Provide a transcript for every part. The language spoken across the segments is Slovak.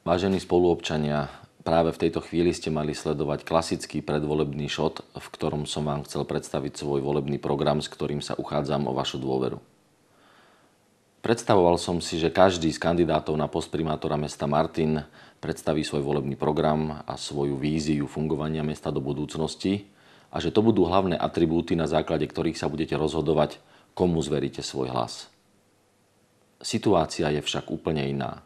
Vážení spoluobčania, práve v tejto chvíli ste mali sledovať klasický predvolebný šot, v ktorom som vám chcel predstaviť svoj volebný program, s ktorým sa uchádzam o vašu dôveru. Predstavoval som si, že každý z kandidátov na post primátora mesta Martin predstaví svoj volebný program a svoju víziu fungovania mesta do budúcnosti a že to budú hlavné atribúty, na základe ktorých sa budete rozhodovať, komu zveríte svoj hlas. Situácia je však úplne iná.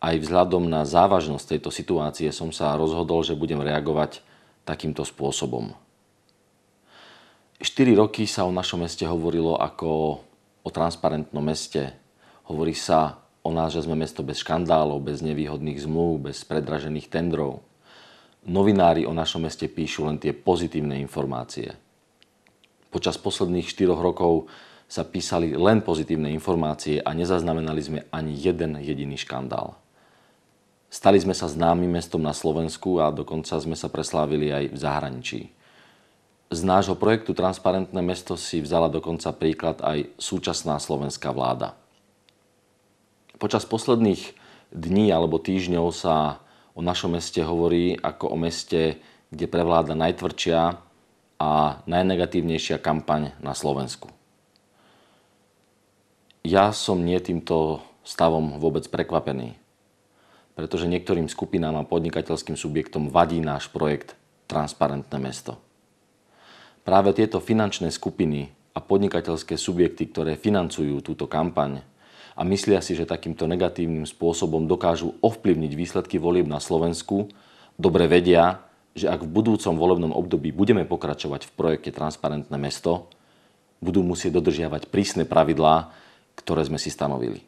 Aj vzhľadom na závažnosť tejto situácie som sa rozhodol, že budem reagovať takýmto spôsobom. 4 roky sa o našom meste hovorilo ako o transparentnom meste. Hovorí sa o nás, že sme mesto bez škandálov, bez nevýhodných zmluv, bez predražených tendrov. Novinári o našom meste píšu len tie pozitívne informácie. Počas posledných 4 rokov sa písali len pozitívne informácie a nezaznamenali sme ani jeden jediný škandál. Stali sme sa známym mestom na Slovensku a dokonca sme sa preslávili aj v zahraničí. Z nášho projektu Transparentné mesto si vzala dokonca príklad aj súčasná slovenská vláda. Počas posledných dní alebo týždňov sa o našom meste hovorí ako o meste, kde prevláda najtvrdšia a najnegatívnejšia kampaň na Slovensku. Ja som nie týmto stavom vôbec prekvapený, pretože niektorým skupinám a podnikateľským subjektom vadí náš projekt Transparentné mesto. Práve tieto finančné skupiny a podnikateľské subjekty, ktoré financujú túto kampaň a myslia si, že takýmto negatívnym spôsobom dokážu ovplyvniť výsledky volieb na Slovensku, dobre vedia, že ak v budúcom volebnom období budeme pokračovať v projekte Transparentné mesto, budú musieť dodržiavať prísne pravidlá, ktoré sme si stanovili.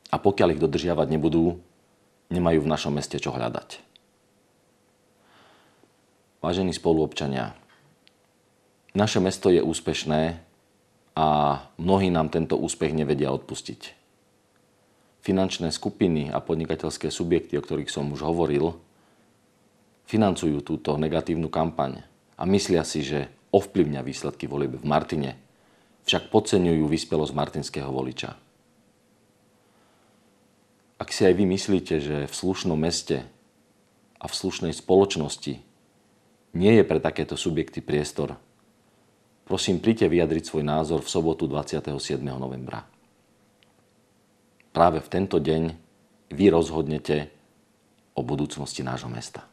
A pokiaľ ich dodržiavať nebudú, nemajú v našom meste čo hľadať. Vážení spoluobčania, naše mesto je úspešné a mnohí nám tento úspech nevedia odpustiť. Finančné skupiny a podnikateľské subjekty, o ktorých som už hovoril, financujú túto negatívnu kampaň a myslia si, že ovplyvňa výsledky volieb v Martine, však podceňujú vyspelosť martinského voliča. Ak si aj vy myslíte, že v slušnom meste a v slušnej spoločnosti nie je pre takéto subjekty priestor, prosím, príďte vyjadriť svoj názor v sobotu 27. novembra. Práve v tento deň vy rozhodnete o budúcnosti nášho mesta.